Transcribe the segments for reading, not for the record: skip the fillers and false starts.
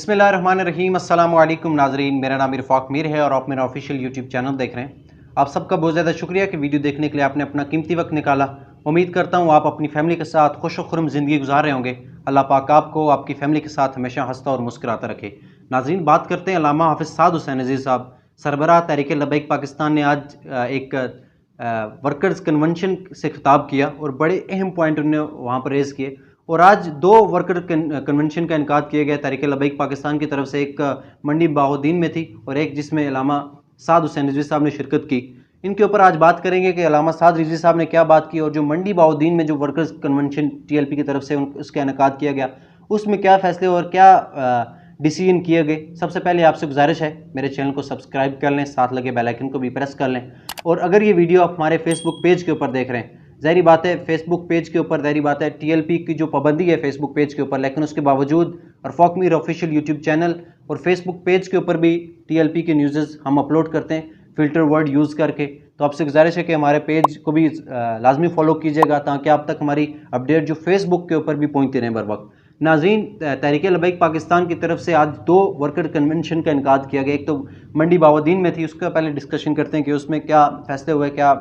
बिस्मिल्लाहिर्रहमानिर्रहीम। अस्सलाम वालेकुम नाजरीन, मेरा नाम इरफाक मीर है और आप मेरा ऑफिशियल यूट्यूब चैनल देख रहे हैं। आप सबका बहुत ज़्यादा शुक्रिया कि वीडियो देखने के लिए आपने अपना कीमती वक्त निकाला। उम्मीद करता हूँ आप अपनी फैमिली के साथ खुश और खुर्रम ज़िंदगी गुजार रहे होंगे। अल्लाह पाक आपको आपकी फैमिली के साथ हमेशा हंसता और मुस्कुराता रखे। नाजरीन, बात करते हैं अल्लामा हाफिज़ साद हुसैन अज़ीज़ साहब, सरबराह तहरीक लबैक पाकिस्तान ने आज एक वर्कर्स कन्वेंशन से खिताब किया और बड़े अहम पॉइंट उन्होंने वहाँ पर रेज़ किए। और आज दो वर्कर कन्वेंशन का इनकाद किया गया तहरीक लबैक पाकिस्तान की तरफ से, एक मंडी बाउद्दीन में थी और एक जिसमें अल्लामा साद हुसैन रिजवी साहब ने शिरकत की। इनके ऊपर आज बात करेंगे कि अल्लामा साद रिजवी साहब ने क्या बात की और जो मंडी बाउद्दीन में जो वर्कर्स कन्वेंशन टीएलपी की तरफ से उसका इनकाद किया गया उसमें क्या फ़ैसले और क्या डिसीजन किए गए। सबसे पहले आपसे गुजारिश है मेरे चैनल को सब्सक्राइब कर लें, साथ लगे बेल आइकन को भी प्रेस कर लें। और अगर ये वीडियो आप हमारे फेसबुक पेज के ऊपर देख रहे हैं, ज़ाहिर बात है फेसबुक पेज के ऊपर ज़ाहिर बात है टीएलपी की जो पाबंदी है फेसबुक पेज के ऊपर, लेकिन उसके बावजूद इरफाक मीर ऑफिशियल यूट्यूब चैनल और फेसबुक पेज के ऊपर भी टीएलपी के न्यूज़ हम अपलोड करते हैं फ़िल्टर वर्ड यूज़ करके। तो आपसे गुजारिश है कि हमारे पेज को भी लाजमी फॉलो कीजिएगा ताकि आप तक हमारी अपडेट जो फेसबुक के ऊपर भी पहुँचती रहें बर वक्त। नाज़रीन, तहरीक लबैक पाकिस्तान की तरफ से आज दो वर्कर कन्वेंशन का इनकाद किया गया। एक तो मंडी बाउद्दीन में थी, उसका पहले डिस्कशन करते हैं कि उसमें क्या फ़ैसले हुए, क्या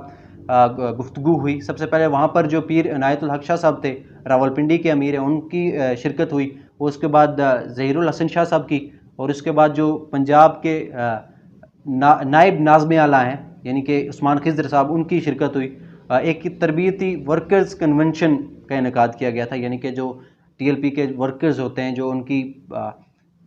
गुफ्तगू हुई। सबसे पहले वहाँ पर जो पीर इनायतुल हक शाह साहब थे, रावलपिंडी के अमीर हैं, उनकी शिरकत हुई। उसके बाद ज़हीरुल हसन शाह साहब की, और उसके बाद जो पंजाब के नायब नाज़िम आला हैं यानी कि उस्मान खिज़र साहब, उनकी शिरकत हुई। एक तरबियती वर्कर्स कन्वेंशन का इनकाद किया गया था, यानी कि जो टीएलपी के वर्कर्स होते हैं, जो उनकी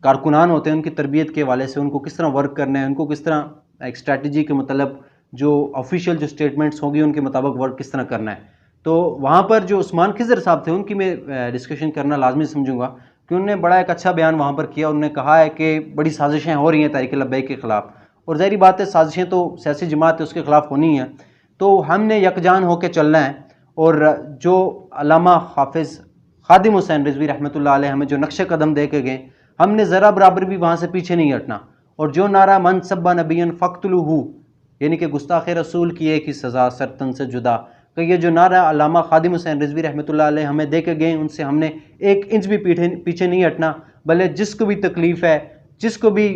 कारकुनान होते हैं, उनकी तरबियत के हवाले से उनको किस तरह वर्क करना है, उनको किस तरह एक स्ट्रैटेजी के मतलब जो ऑफिशियल जो स्टेटमेंट्स होंगी उनके मुताबिक वर्क किस तरह करना है। तो वहाँ पर जो उस्मान खिज़र साहब थे उनकी मैं डिस्कशन करना लाजमी समझूंगा कि उन्होंने बड़ा एक अच्छा बयान वहाँ पर किया। उन्होंने कहा है कि बड़ी साजिशें हो रही हैं तहरीक लबैक के ख़िलाफ़, और ज़ाहिर बात है साजिशें तो सियासी जमात है उसके ख़िलाफ़ होनी है, तो हमने यकजान होकर चलना है। और जो अल्लामा हाफिज़ खादिम हुसैन रिजवी रहमतुल्लाह अलैह हमें जो नक्शे कदम दे के गए, हमने ज़रा बराबर भी वहाँ से पीछे नहीं हटना। और जो नारा मन सब्बा नबियन फ़क्तुलूहू, यानी कि गुस्ताख़ रसूल की एक ही सज़ा सरतन से जुदा, तो ये जो नारा अल्लामा खादिम हुसैन रिजवी रहमतुल्लाह अलैह हमें दे के गए, उनसे हमने एक इंच भी पीछे नहीं हटना। भले जिसको भी तकलीफ़ है, जिसको भी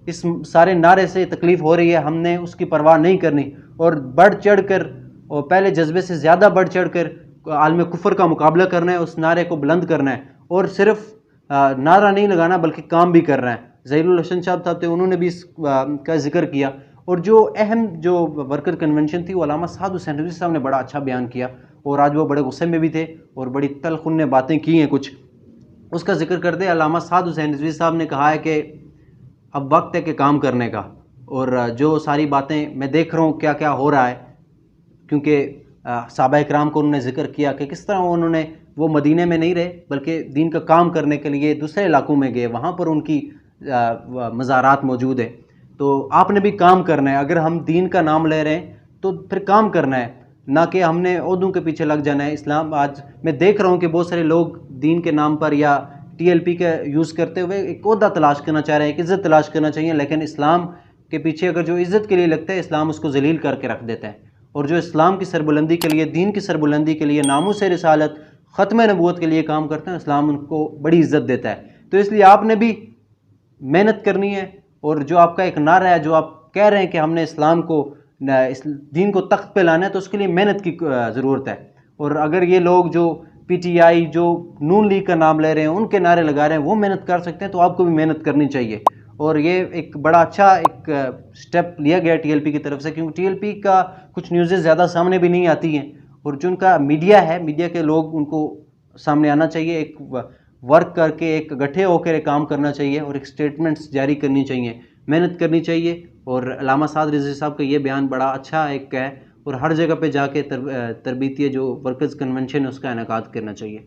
इस सारे नारे से तकलीफ़ हो रही है, हमने उसकी परवाह नहीं करनी और बढ़ चढ़ कर और पहले जज्बे से ज़्यादा बढ़ चढ़ कर आलम कुफर का मुकाबला करना है, उस नारे को बुलंद करना है और सिर्फ नारा नहीं लगाना बल्कि काम भी करना है। ज़हीरुल हसन साहब थे, उन्होंने भी इसका जिक्र किया। और जो अहम जो वर्कर कन्वेंशन थी वो अल्लामा साद हुसैन रिजवी साहब ने बड़ा अच्छा बयान किया, और आज वो बड़े गुस्से में भी थे और बड़ी तलखुन बातें की हैं कुछ, उसका जिक्र करते अल्लामा साद हुसैन रिजवी साहब ने कहा है कि अब वक्त है कि काम करने का। और जो सारी बातें मैं देख रहा हूँ क्या क्या हो रहा है, क्योंकि सहाबा इकराम को उन्होंने जिक्र किया कि किस तरह वो मदीने में नहीं रहे बल्कि दीन का काम करने के लिए दूसरे इलाकों में गए, वहाँ पर उनकी मज़ारात मौजूद है। तो आपने भी काम करना है, अगर हम दीन का नाम ले रहे हैं तो फिर काम करना है, ना कि हमने ओहदों के पीछे लग जाना है। इस्लाम आज मैं देख रहा हूँ कि बहुत सारे लोग दीन के नाम पर या टीएलपी का यूज़ करते हुए एक ओहदा तलाश करना चाह रहे हैं, एक इज़्ज़त तलाश करना चाहिए, लेकिन इस्लाम के पीछे अगर जो इज़्ज़त के लिए लगता है इस्लाम उसको जलील करके रख देता है। और जो इस्लाम की सरबुलंदी के लिए, दीन की सरबुलंदी के लिए, नामूस रिसालत, ख़त्म नबूवत के लिए काम करते हैं, इस्लाम उनको बड़ी इज़्ज़त देता है। तो इसलिए आपने भी मेहनत करनी है, और जो आपका एक नारा है, जो आप कह रहे हैं कि हमने इस्लाम को, इस दीन को तख्त पे लाना है, तो उसके लिए मेहनत की ज़रूरत है। और अगर ये लोग जो पीटीआई, जो नून लीग का नाम ले रहे हैं, उनके नारे लगा रहे हैं, वो मेहनत कर सकते हैं, तो आपको भी मेहनत करनी चाहिए। और ये एक बड़ा अच्छा एक स्टेप लिया गया टीएलपी की तरफ से, क्योंकि टीएलपी का कुछ न्यूज़ें ज़्यादा सामने भी नहीं आती हैं, और जो उनका मीडिया है, मीडिया के लोग, उनको सामने आना चाहिए, एक वर्क करके एक इकट्ठे होकर एक काम करना चाहिए और एक स्टेटमेंट्स जारी करनी चाहिए, मेहनत करनी चाहिए। और अल्लामा साद रिजवी साहब का ये बयान बड़ा अच्छा एक है, और हर जगह पे जाके तरबियती जो वर्कर्स कन्वेंशन है उसका इनेकाद करना चाहिए।